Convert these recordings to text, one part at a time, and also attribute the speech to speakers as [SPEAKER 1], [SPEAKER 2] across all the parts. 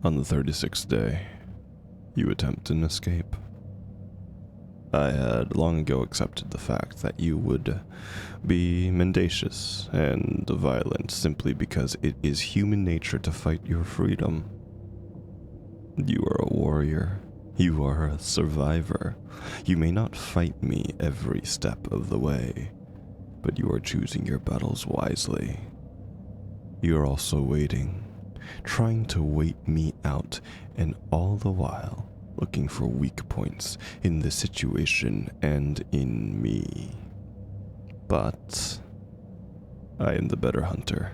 [SPEAKER 1] On the 36th day, you attempt an escape. I had long ago accepted the fact that you would be mendacious and violent simply because it is human nature to fight your freedom. You are a warrior. You are a survivor. You may not fight me every step of the way, but you are choosing your battles wisely. You are also waiting, trying to wait me out, and all the while looking for weak points in the situation and in me. But I am the better hunter,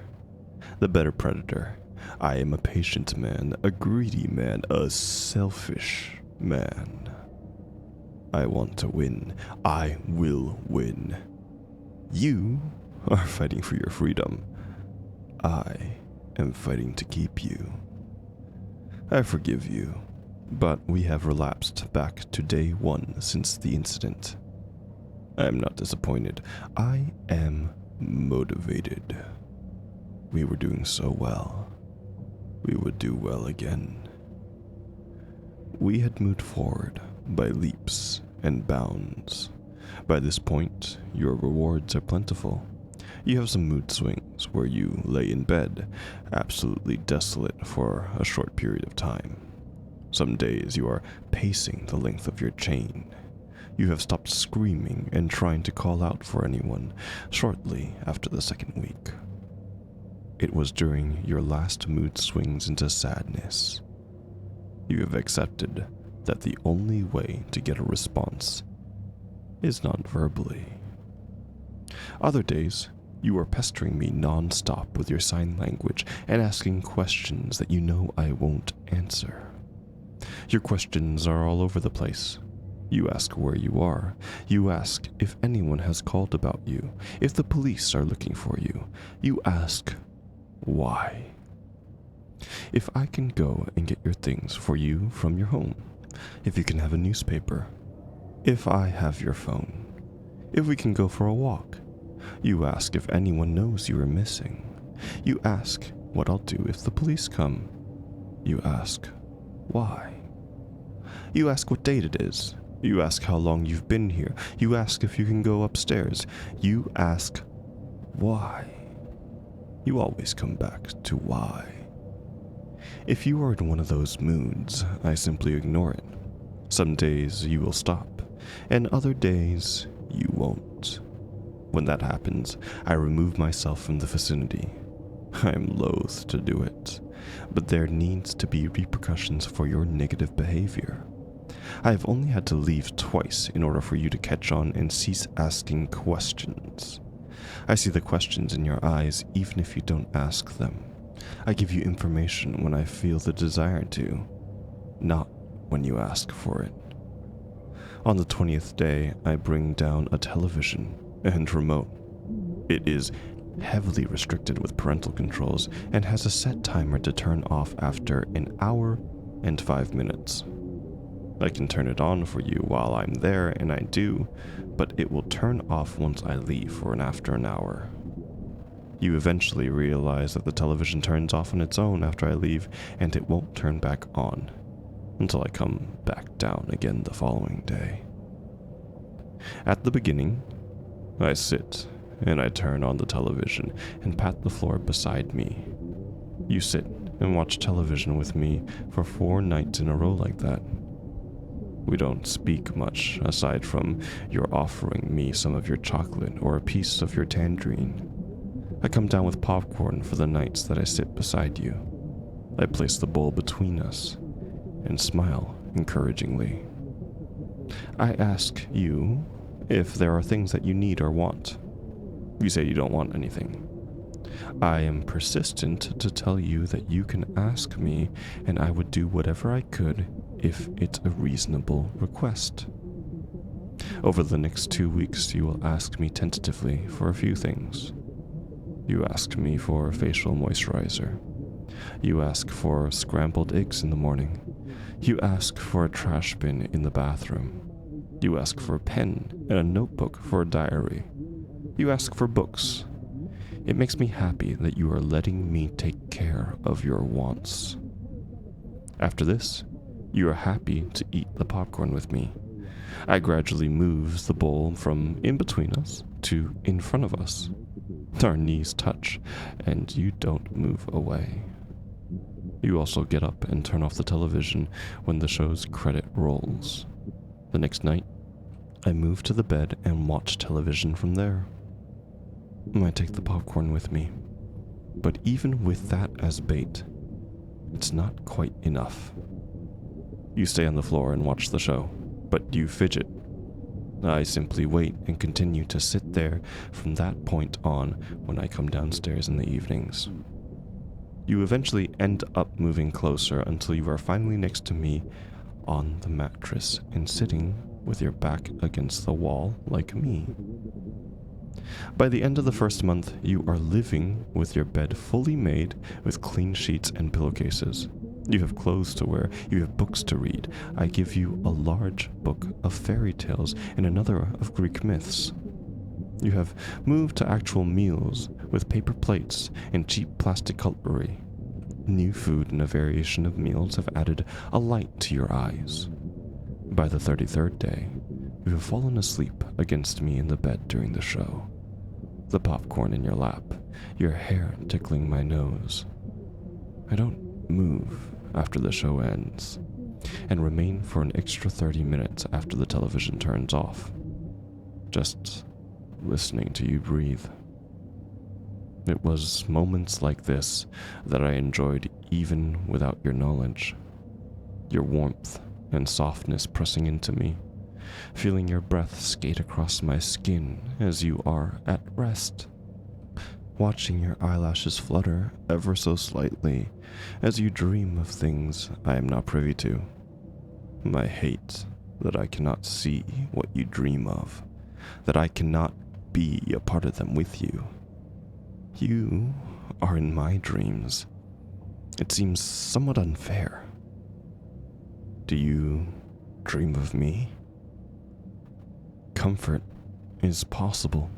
[SPEAKER 1] the better predator. I am a patient man, a greedy man, a selfish man. I want to win. I will win. You are fighting for your freedom. I am fighting to keep you. I forgive you, but we have relapsed back to day one since the incident. I am not disappointed. I am motivated. We were doing so well. We would do well again. We had moved forward by leaps and bounds. By this point, your rewards are plentiful. You have some mood swings where you lay in bed, absolutely desolate for a short period of time. Some days you are pacing the length of your chain. You have stopped screaming and trying to call out for anyone shortly after the second week. It was during your last mood swings into sadness. You have accepted that the only way to get a response is non-verbally. Other days, you are pestering me non-stop with your sign language and asking questions that you know I won't answer. Your questions are all over the place. You ask where you are. You ask if anyone has called about you, if the police are looking for you. You ask why. If I can go and get your things for you from your home, if you can have a newspaper, if I have your phone, if we can go for a walk. You ask if anyone knows you are missing. You ask what I'll do if the police come. You ask why. You ask what date it is. You ask how long you've been here. You ask if you can go upstairs. You ask why. You always come back to why. If you are in one of those moods, I simply ignore it. Some days you will stop, and other days you won't. When that happens, I remove myself from the vicinity. I am loath to do it, but there needs to be repercussions for your negative behavior. I have only had to leave twice in order for you to catch on and cease asking questions. I see the questions in your eyes even if you don't ask them. I give you information when I feel the desire to, not when you ask for it. On the 20th day, I bring down a television and remote. It is heavily restricted with parental controls and has a set timer to turn off after an hour and 5 minutes. I can turn it on for you while I'm there, and I do, but it will turn off once I leave or after an hour. You eventually realize that the television turns off on its own after I leave, and it won't turn back on until I come back down again the following day. At the beginning, I sit and I turn on the television and pat the floor beside me. You sit and watch television with me for 4 nights in a row like that. We don't speak much aside from your offering me some of your chocolate or a piece of your tangerine. I come down with popcorn for the nights that I sit beside you. I place the bowl between us and smile encouragingly. I ask you if there are things that you need or want. You say you don't want anything. I am persistent to tell you that you can ask me and I would do whatever I could if it's a reasonable request. Over the next 2 weeks, you will ask me tentatively for a few things. You ask me for facial moisturizer. You ask for scrambled eggs in the morning. You ask for a trash bin in the bathroom. You ask for a pen and a notebook for a diary. You ask for books. It makes me happy that you are letting me take care of your wants. After this, you are happy to eat the popcorn with me. I gradually move the bowl from in between us to in front of us. Our knees touch, and you don't move away. You also get up and turn off the television when the show's credit rolls. The next night, I move to the bed and watch television from there. I take the popcorn with me, but even with that as bait, it's not quite enough. You stay on the floor and watch the show, but you fidget. I simply wait and continue to sit there from that point on when I come downstairs in the evenings. You eventually end up moving closer until you are finally next to me on the mattress and sitting with your back against the wall like me. By the end of the first month, you are living with your bed fully made with clean sheets and pillowcases. You have clothes to wear, you have books to read. I give you a large book of fairy tales and another of Greek myths. You have moved to actual meals with paper plates and cheap plastic cutlery. New food and a variation of meals have added a light to your eyes. By the 33rd day, you have fallen asleep against me in the bed during the show. The popcorn in your lap, your hair tickling my nose. I don't move after the show ends, and remain for an extra 30 minutes after the television turns off, just listening to you breathe. It was moments like this that I enjoyed even without your knowledge. Your warmth and softness pressing into me, feeling your breath skate across my skin as you are at rest. Watching your eyelashes flutter ever so slightly as you dream of things I am not privy to. I hate that I cannot see what you dream of, that I cannot be a part of them with you. You are in my dreams. It seems somewhat unfair. Do you dream of me? Comfort is possible.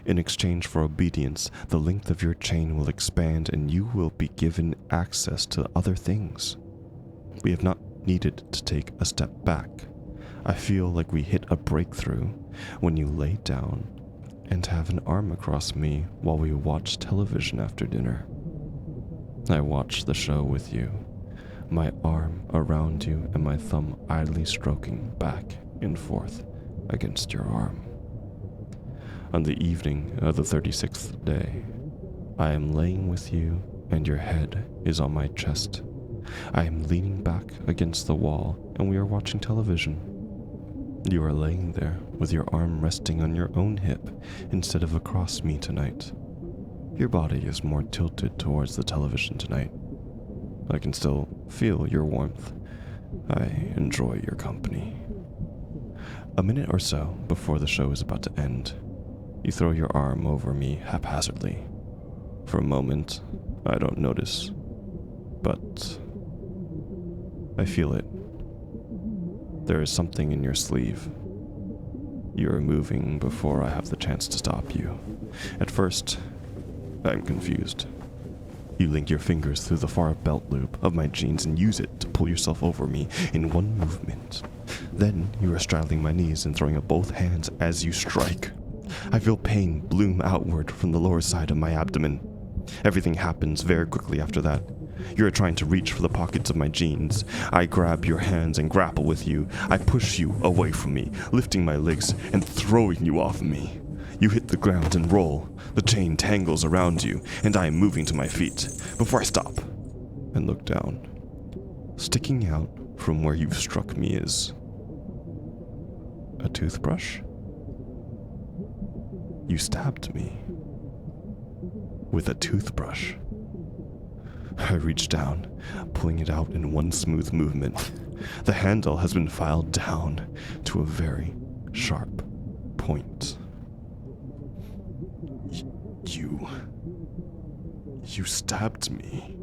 [SPEAKER 1] In exchange for obedience, the length of your chain will expand and you will be given access to other things. We have not needed to take a step back. I feel like we hit a breakthrough when you lay down and have an arm across me while we watch television after dinner. I watch the show with you, my arm around you and my thumb idly stroking back and forth against your arm. On the evening of the 36th day, I am laying with you and your head is on my chest. I am leaning back against the wall and we are watching television. You are laying there with your arm resting on your own hip instead of across me tonight. Your body is more tilted towards the television tonight. I can still feel your warmth. I enjoy your company. A minute or so before the show is about to end, you throw your arm over me haphazardly. For a moment, I don't notice, but I feel it. There is something in your sleeve. You are moving before I have the chance to stop you. At first, I'm confused. You link your fingers through the far belt loop of my jeans and use it to pull yourself over me in one movement. Then you are straddling my knees and throwing up both hands as you strike. I feel pain bloom outward from the lower side of my abdomen. Everything happens very quickly after that. You are trying to reach for the pockets of my jeans. I grab your hands and grapple with you. I push you away from me, lifting my legs and throwing you off me. You hit the ground and roll. The chain tangles around you, and I am moving to my feet before I stop and look down. Sticking out from where you've struck me is a toothbrush. You stabbed me with a toothbrush. I reach down, pulling it out in one smooth movement. The handle has been filed down to a very sharp point. You stabbed me.